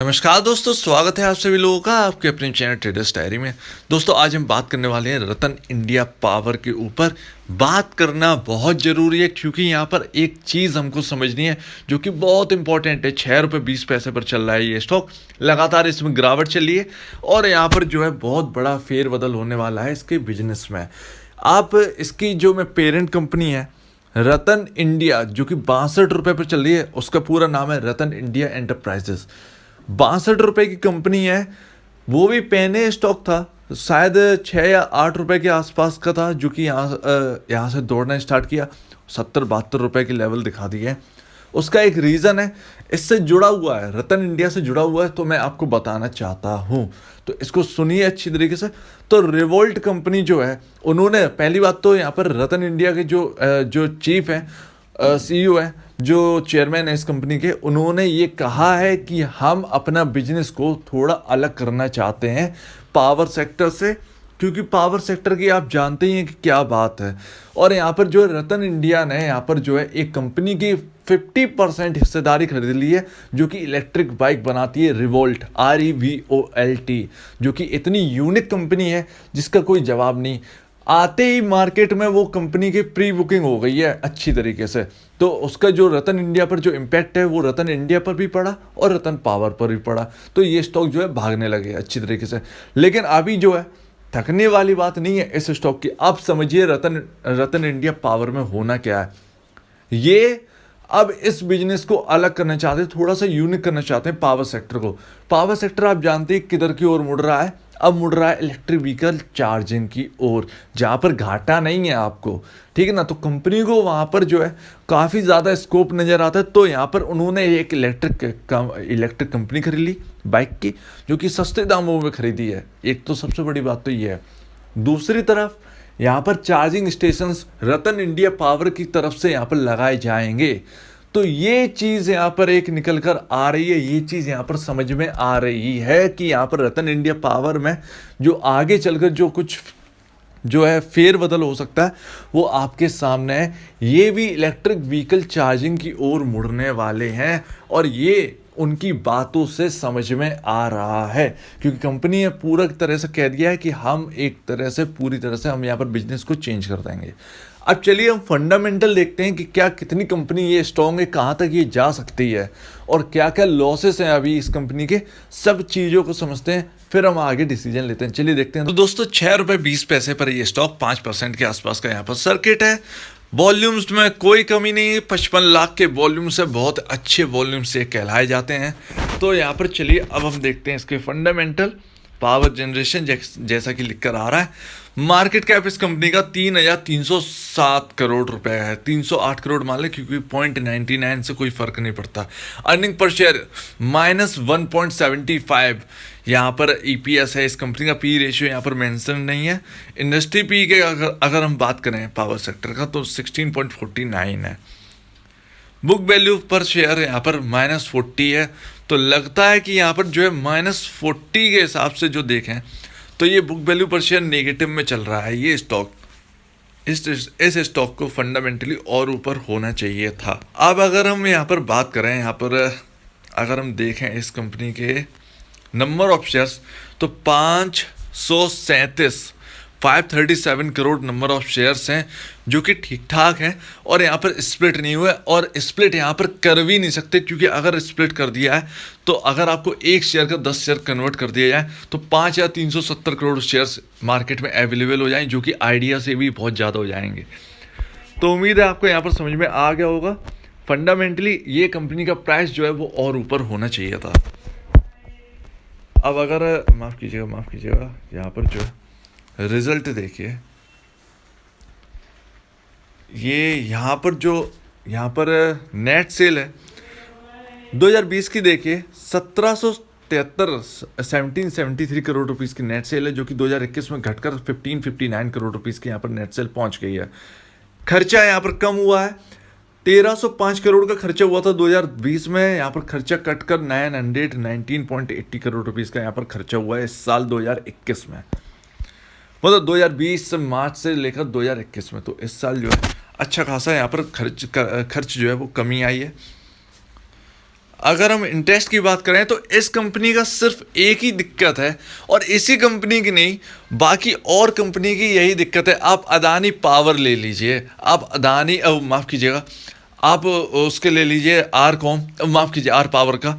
नमस्कार दोस्तों, स्वागत है आप सभी लोगों का आपके अपने चैनल ट्रेडर्स डायरी में। दोस्तों आज हम बात करने वाले हैं रतन इंडिया पावर के ऊपर। बात करना बहुत ज़रूरी है क्योंकि यहाँ पर एक चीज़ हमको समझनी है जो कि बहुत इंपॉर्टेंट है। 6 रुपये 20 पैसे पर चल रहा है ये स्टॉक, लगातार इसमें गिरावट चली है और यहाँ पर जो है बहुत बड़ा फेरबदल होने वाला है इसके बिजनेस में। आप इसकी जो मैं पेरेंट कंपनी है रतन इंडिया, जो कि 62 रुपये पर चल रही है, उसका पूरा नाम है रतन इंडिया एंटरप्राइजेस। 62 रुपये की कंपनी है, वो भी पहले स्टॉक था शायद 6 या 8 रुपये के आसपास का था, जो कि यहाँ से दौड़ना स्टार्ट किया, 70-72 रुपये की लेवल दिखा दी है। उसका एक रीज़न है, इससे जुड़ा हुआ है, रतन इंडिया से जुड़ा हुआ है, तो मैं आपको बताना चाहता हूँ। तो इसको सुनिए अच्छी तरीके से। तो रिवोल्ट कंपनी जो है, उन्होंने पहली बात तो यहाँ पर रतन इंडिया के जो चीफ हैं, सीईओ है, जो चेयरमैन है इस कंपनी के, उन्होंने ये कहा है कि हम अपना बिजनेस को थोड़ा अलग करना चाहते हैं पावर सेक्टर से, क्योंकि पावर सेक्टर की आप जानते ही हैं कि क्या बात है। और यहाँ पर जो रतन इंडिया ने यहाँ पर जो है एक कंपनी की 50% हिस्सेदारी खरीद ली है, जो कि इलेक्ट्रिक बाइक बनाती है, रिवोल्ट, REVOLT, जो कि इतनी यूनिक कंपनी है जिसका कोई जवाब नहीं। आते ही मार्केट में वो कंपनी की प्री बुकिंग हो गई है अच्छी तरीके से, तो उसका जो रतन इंडिया पर जो इम्पैक्ट है वो रतन इंडिया पर भी पड़ा और रतन पावर पर भी पड़ा। तो ये स्टॉक जो है भागने लगे अच्छी तरीके से। लेकिन अभी जो है थकने वाली बात नहीं है इस स्टॉक की। आप समझिए रतन इंडिया पावर में होना क्या है। ये अब इस बिजनेस को अलग करना चाहते हैं, थोड़ा सा यूनिक करना चाहते हैं पावर सेक्टर को। पावर सेक्टर आप जानते हैं किधर की ओर मुड़ रहा है, अब मुड़ रहा है इलेक्ट्रिक व्हीकल चार्जिंग की ओर, जहाँ पर घाटा नहीं है आपको, ठीक है ना। तो कंपनी को वहाँ पर जो है काफ़ी ज़्यादा स्कोप नज़र आता है। तो यहाँ पर उन्होंने एक इलेक्ट्रिक कंपनी खरीद ली बाइक की, जो कि सस्ते दामों में खरीदी है। एक तो सबसे बड़ी बात तो ये है। दूसरी तरफ यहाँ पर चार्जिंग स्टेशंस रतन इंडिया पावर की तरफ से यहाँ पर लगाए जाएंगे। तो ये चीज़ यहाँ पर एक निकल कर आ रही है, ये चीज़ यहाँ पर समझ में आ रही है कि यहाँ पर रतन इंडिया पावर में जो आगे चलकर जो कुछ जो है फेरबदल हो सकता है वो आपके सामने है। ये भी इलेक्ट्रिक व्हीकल चार्जिंग की ओर मुड़ने वाले हैं और ये उनकी बातों से समझ में आ रहा है, क्योंकि कंपनी ने पूरा तरह से कह दिया है कि हम एक तरह से पूरी तरह से हम यहाँ पर बिजनेस को चेंज कर देंगे। अब चलिए हम फंडामेंटल देखते हैं कि क्या कितनी कंपनी ये स्ट्रॉन्ग है, कहाँ तक ये जा सकती है और क्या क्या लॉसेस हैं अभी इस कंपनी के। सब चीज़ों को समझते हैं, फिर हम आगे डिसीजन लेते हैं। चलिए देखते हैं। तो दोस्तों 6 रुपये 20 पैसे पर ये स्टॉक 5% के आसपास का यहाँ पर सर्किट है। वॉल्यूम्स में कोई कमी नहीं है, 55 लाख के वॉल्यूम से बहुत अच्छे वॉल्यूम से कहलाए जाते हैं। तो यहाँ पर चलिए अब हम देखते हैं इसके फंडामेंटल। पावर जनरेशन जैसा कि लिख कर आ रहा है, मार्केट कैप इस कंपनी का 3,307 करोड़ रुपए है। 308 करोड़ मान ले, क्योंकि 0.99 से कोई फर्क नहीं पड़ता। अर्निंग पर शेयर -1.75 यहाँ पर EPS है। इस कंपनी का पी रेशियो यहाँ पर मेंशन नहीं है। इंडस्ट्री पी के अगर हम बात करें पावर सेक्टर का तो 16.49 है। बुक वैल्यू पर शेयर यहाँ पर -40 है। तो लगता है कि यहाँ पर जो है -40 के हिसाब से जो देखें तो ये बुक वैल्यू पर शेयर नेगेटिव में चल रहा है ये स्टॉक। इस स्टॉक को फंडामेंटली और ऊपर होना चाहिए था। अब अगर हम यहाँ पर बात करें, यहाँ पर अगर हम देखें इस कंपनी के नंबर ऑफ शेयर्स तो 537 करोड़ नंबर ऑफ शेयर्स हैं, जो कि ठीक ठाक हैं। और यहाँ पर स्प्लिट नहीं हुआ है और स्प्लिट यहाँ पर कर भी नहीं सकते, क्योंकि अगर स्प्लिट कर दिया है तो अगर आपको एक शेयर का 10 शेयर कन्वर्ट कर दिया जाए तो 5 या 370 करोड़ शेयर्स मार्केट में अवेलेबल हो जाएं, जो कि आइडिया से भी बहुत ज़्यादा हो जाएंगे। तो उम्मीद है आपको यहाँ पर समझ में आ गया होगा। फंडामेंटली ये कंपनी का प्राइस जो है वो और ऊपर होना चाहिए था। अब अगर माफ़ कीजिएगा यहाँ पर जो रिजल्ट देखिए, ये यहाँ पर नेट सेल है 2020 की, देखिए 1773 करोड़ रुपीस की नेट सेल है, जो कि 2021 में घटकर 1559 करोड़ रुपीस की यहाँ पर नेट सेल पहुँच गई है। खर्चा यहाँ पर कम हुआ है, 1305 करोड़ का खर्चा हुआ था 2020 में, यहाँ पर खर्चा कटकर 919.80 करोड़ रुपीस का यहाँ पर खर्चा हुआ है इस साल 2021 में। मतलब 2020 से मार्च से लेकर 2021 में, तो इस साल जो है अच्छा खासा यहाँ पर खर्च जो है वो कमी आई है। अगर हम इंटरेस्ट की बात करें तो इस कंपनी का सिर्फ एक ही दिक्कत है, और इसी कंपनी की नहीं, बाकी और कंपनी की यही दिक्कत है। आप अदानी पावर ले लीजिए, आप अदानी माफ़ कीजिएगा, आप उसके ले लीजिए आर कॉम, माफ़ कीजिए आर पावर का,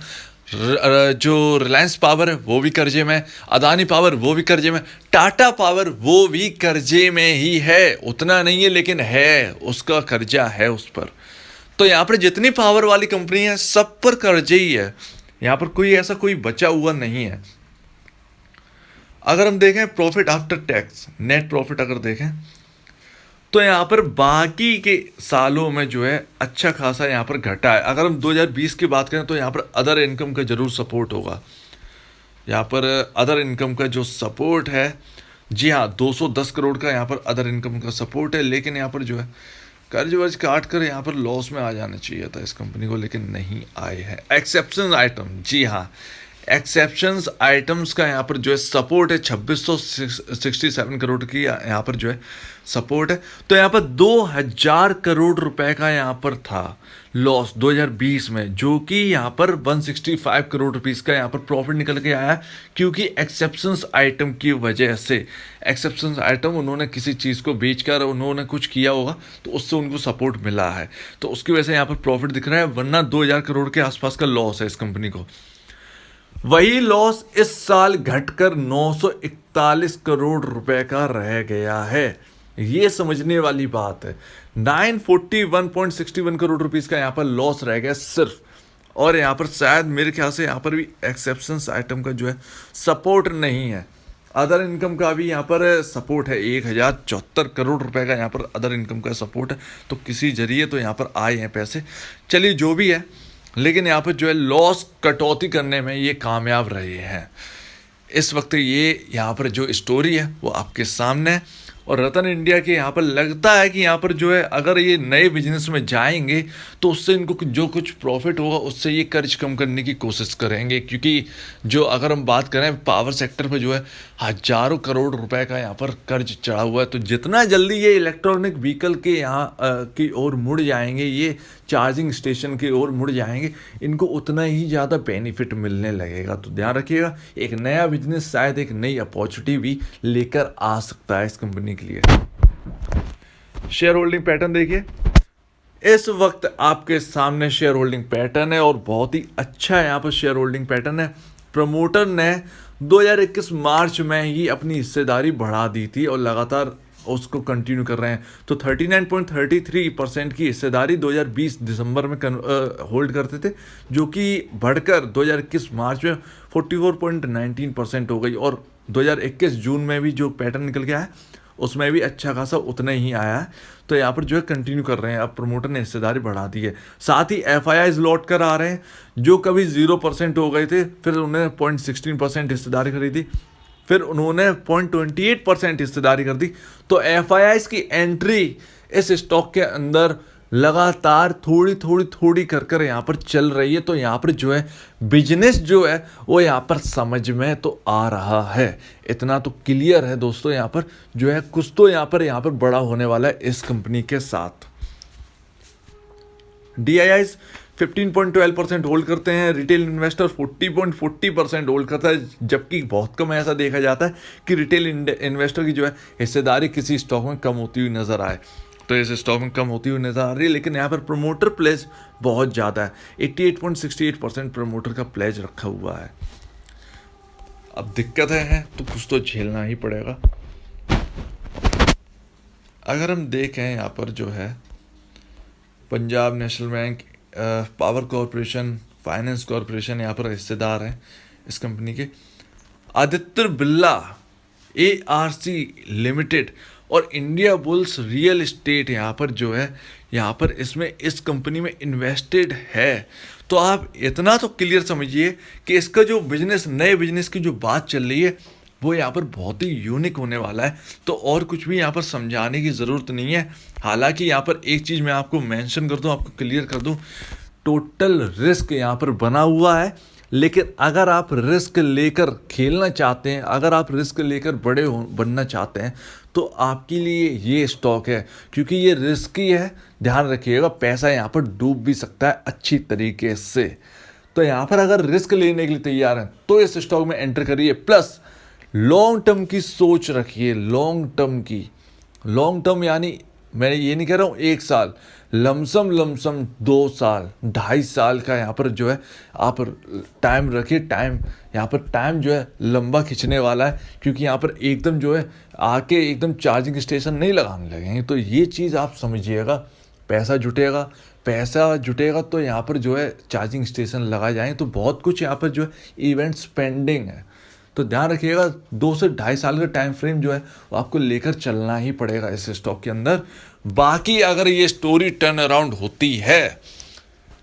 जो रिलायंस पावर है वो भी कर्जे में, अदानी पावर वो भी कर्जे में, टाटा पावर वो भी कर्जे में ही है, उतना नहीं है लेकिन है, उसका कर्जा है उस पर। तो यहाँ पर जितनी पावर वाली कंपनी है सब पर कर्जे ही है, यहाँ पर कोई ऐसा कोई बचा हुआ नहीं है। अगर हम देखें profit after tax, net profit अगर देखें तो यहाँ पर बाकी के सालों में जो है अच्छा खासा यहाँ पर घटा है। अगर हम 2020 की बात करें तो यहाँ पर अदर इनकम का ज़रूर सपोर्ट होगा। यहाँ पर अदर इनकम का जो सपोर्ट है, जी हाँ, 210 करोड़ का यहाँ पर अदर इनकम का सपोर्ट है, लेकिन यहाँ पर जो है कर्ज वर्ज काट कर यहाँ पर लॉस में आ जाना चाहिए था इस कंपनी को, लेकिन नहीं आए हैं। एक्सेप्शन आइटम, जी हाँ, एक्सेप्शंस आइटम्स का यहाँ पर जो है सपोर्ट है, 2667 करोड़ की यहाँ पर जो है सपोर्ट है। तो यहाँ पर 2000 करोड़ रुपए का यहाँ पर था लॉस 2020 में, जो कि यहाँ पर 165 करोड़ रुपीस का यहाँ पर प्रॉफिट निकल के आया, क्योंकि एक्सेप्शंस आइटम की वजह से। एक्सेप्शंस आइटम उन्होंने किसी चीज़ को बेचकर उन्होंने कुछ किया होगा तो उससे उनको सपोर्ट मिला है, तो उसकी वजह से यहाँ पर प्रॉफिट दिख रहा है, वरना 2000 करोड़ के आसपास का लॉस है इस कंपनी को। वही लॉस इस साल घटकर 941 करोड़ रुपए का रह गया है, ये समझने वाली बात है। 941.61 करोड़ रुपीस का यहाँ पर लॉस रह गया सिर्फ, और यहाँ पर शायद मेरे ख्याल से यहाँ पर भी एक्सेप्शंस आइटम का जो है सपोर्ट नहीं है। अदर इनकम का भी यहाँ पर सपोर्ट है, 1074 करोड़ रुपए का यहाँ पर अदर इनकम का सपोर्ट है, तो किसी जरिए तो यहाँ पर आए हैं पैसे। चलिए जो भी है, लेकिन यहाँ पर जो है लॉस कटौती करने में ये कामयाब रहे हैं। इस वक्त ये यहाँ पर जो स्टोरी है वो आपके सामने है, और रतन इंडिया के यहाँ पर लगता है कि यहाँ पर जो है अगर ये नए बिजनेस में जाएंगे तो उससे इनको जो कुछ प्रॉफिट होगा उससे ये कर्ज कम करने की कोशिश करेंगे, क्योंकि जो अगर हम बात करें पावर सेक्टर पे जो है हजारों करोड़ रुपए का यहाँ पर कर्ज चढ़ा हुआ है। तो जितना जल्दी ये इलेक्ट्रॉनिक व्हीकल के यहाँ की ओर मुड़ जाएंगे, ये चार्जिंग स्टेशन की ओर मुड़ जाएंगे, इनको उतना ही ज़्यादा बेनिफिट मिलने लगेगा। तो ध्यान रखिएगा, एक नया बिजनेस शायद एक नई अपॉर्चुनिटी भी लेकर आ सकता है इस कंपनी के लिए। शेयर होल्डिंग पैटर्न देखिए, इस वक्त आपके सामने शेयर होल्डिंग पैटर्न है, और बहुत ही अच्छा यहाँ पर शेयर होल्डिंग पैटर्न है। प्रमोटर ने 2021 मार्च में ही अपनी हिस्सेदारी बढ़ा दी थी और लगातार उसको कंटिन्यू कर रहे हैं। तो 39.33% की हिस्सेदारी 2020 दिसंबर में होल्ड करते थे, जो कि बढ़कर 2021 मार्च में 44.19% हो गई, और 2021 जून में भी जो पैटर्न निकल के आया उसमें भी अच्छा खासा उतना ही आया है। तो यहाँ पर जो है कंटिन्यू कर रहे हैं, अब प्रमोटर ने हिस्सेदारी बढ़ा दी है। साथ ही FIIs लौट कर आ रहे हैं, जो कभी 0% हो गए थे, फिर उन्होंने 0.16% हिस्सेदारी खरीदी, फिर उन्होंने 0.28% हिस्सेदारी कर दी। तो FIIs की एंट्री इस स्टॉक के अंदर लगातार थोड़ी कर यहाँ पर चल रही है। तो यहाँ पर जो है बिजनेस जो है वो यहाँ पर समझ में तो आ रहा है, इतना तो क्लियर है दोस्तों, यहाँ पर जो है कुछ तो यहाँ पर बड़ा होने वाला है इस कंपनी के साथ। DIIs 15.12% होल्ड करते हैं, रिटेल इन्वेस्टर 40.40% होल्ड करता है, जबकि बहुत कम ऐसा देखा जाता है कि रिटेल इन्वेस्टर की जो है हिस्सेदारी किसी स्टॉक में कम होती हुई नजर आए। तो इस स्टॉक में कम होती हुई नजर आ रही है, लेकिन यहाँ पर प्रमोटर प्लेज बहुत ज़्यादा है, 88.68% प्रमोटर का प्लेज रखा हुआ है। अब दिक्कत है तो कुछ तो झेलना ही पड़ेगा। अगर हम देखें यहाँ पर जो है Punjab national bank, power corporation, finance corporation यहाँ पर हिस्सेदार हैं इस कंपनी के, आदित्य बिरला, ARC लिमिटेड और इंडिया बुल्स रियल एस्टेट यहाँ पर जो है यहाँ पर इसमें इस कंपनी में इन्वेस्टेड है। तो आप इतना तो क्लियर समझिए कि इसका जो बिजनेस, नए बिजनेस की जो बात चल रही है वो यहाँ पर बहुत ही यूनिक होने वाला है। तो और कुछ भी यहाँ पर समझाने की ज़रूरत नहीं है। हालांकि यहाँ पर एक चीज़ मैं आपको मेंशन कर दूँ, आपको क्लियर कर दूँ, टोटल रिस्क यहाँ पर बना हुआ है, लेकिन अगर आप रिस्क लेकर खेलना चाहते हैं, अगर आप रिस्क लेकर बड़े बनना चाहते हैं तो आपके लिए ये स्टॉक है, क्योंकि ये रिस्की है। ध्यान रखिएगा, पैसा यहाँ पर डूब भी सकता है अच्छी तरीके से। तो यहाँ पर अगर रिस्क लेने के लिए तैयार हैं तो इस स्टॉक में एंटर करिए। प्लस लॉन्ग टर्म की सोच रखिए, लॉन्ग टर्म की। लॉन्ग टर्म यानी मैं ये नहीं कह रहा हूँ 1 साल, लमसम 2 साल 2.5 साल का यहाँ पर जो है आप टाइम रखिए। टाइम यहाँ पर टाइम जो है लंबा खिंचने वाला है, क्योंकि यहाँ पर एकदम जो है आके एकदम चार्जिंग स्टेशन नहीं लगाने लगेंगे। तो ये चीज़ आप समझिएगा। पैसा जुटेगा तो यहाँ पर जो है चार्जिंग स्टेशन लगाए जाएंगे। तो बहुत कुछ यहाँ पर जो है इवेंट्स पेंडिंग है, तो ध्यान रखिएगा। 2 से 2.5 साल का टाइम फ्रेम जो है वो आपको लेकर चलना ही पड़ेगा इस स्टॉक के अंदर। बाकी अगर ये स्टोरी टर्न अराउंड होती है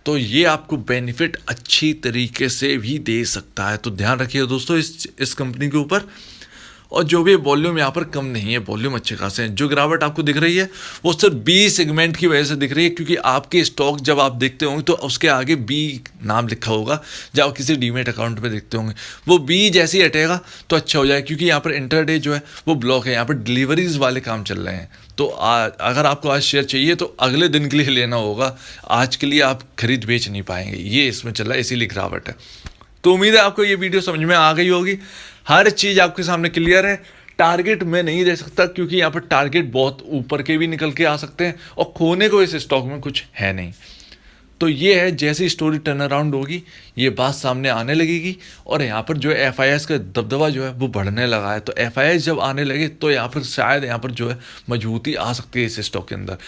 तो ये आपको बेनिफिट अच्छी तरीके से भी दे सकता है। तो ध्यान रखिएगा दोस्तों इस कंपनी के ऊपर। और जो भी वॉल्यूम यहाँ पर कम नहीं है, वॉल्यूम अच्छे खासे हैं। जो गिरावट आपको दिख रही है वो सिर्फ बी सेगमेंट की वजह से दिख रही है, क्योंकि आपके स्टॉक जब आप देखते होंगे तो उसके आगे बी नाम लिखा होगा। जब आप किसी डीमेट अकाउंट में देखते होंगे वो बी जैसे ही हटेगा तो अच्छा हो जाए, क्योंकि यहाँ पर इंटरडे जो है वो ब्लॉक है। यहाँ पर डिलीवरीज वाले काम चल रहे हैं। तो अगर आपको आज शेयर चाहिए तो अगले दिन के लिए लेना होगा, आज के लिए आप खरीद बेच नहीं पाएंगे। ये इसमें चल रहा है, इसीलिए गिरावट है। तो उम्मीद है आपको ये वीडियो समझ में आ गई होगी, हर चीज़ आपके सामने क्लियर है। टारगेट मैं नहीं दे सकता, क्योंकि यहाँ पर टारगेट बहुत ऊपर के भी निकल के आ सकते हैं और खोने को इस स्टॉक में कुछ है नहीं। तो ये है, जैसी स्टोरी टर्न अराउंड होगी ये बात सामने आने लगेगी। और यहाँ पर जो है FIS का दबदबा जो है वो बढ़ने लगा है। तो FIS जब आने लगे तो यहाँ पर शायद यहाँ पर जो है मजबूती आ सकती है इस स्टॉक के अंदर।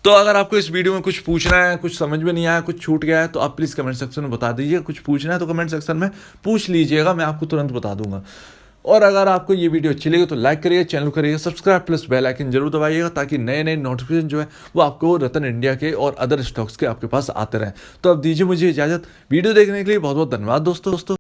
तो अगर आपको इस वीडियो में कुछ पूछना है, कुछ समझ में नहीं आया, कुछ छूट गया है, तो आप प्लीज़ कमेंट सेक्शन में बता दीजिए। कुछ पूछना है तो कमेंट सेक्शन में पूछ लीजिएगा, मैं आपको तुरंत बता दूंगा। और अगर आपको ये वीडियो अच्छी लगी तो लाइक करिए, चैनल करिए सब्सक्राइब, प्लस बेल आइकन जरूर दबाइएगा, ताकि नए नए नोटिफिकेशन जो है वो आपको रतन इंडिया के और अदर स्टॉक्स के आपके पास आते रहें। तो अब दीजिए मुझे इजाज़त। वीडियो देखने के लिए बहुत बहुत धन्यवाद दोस्तों।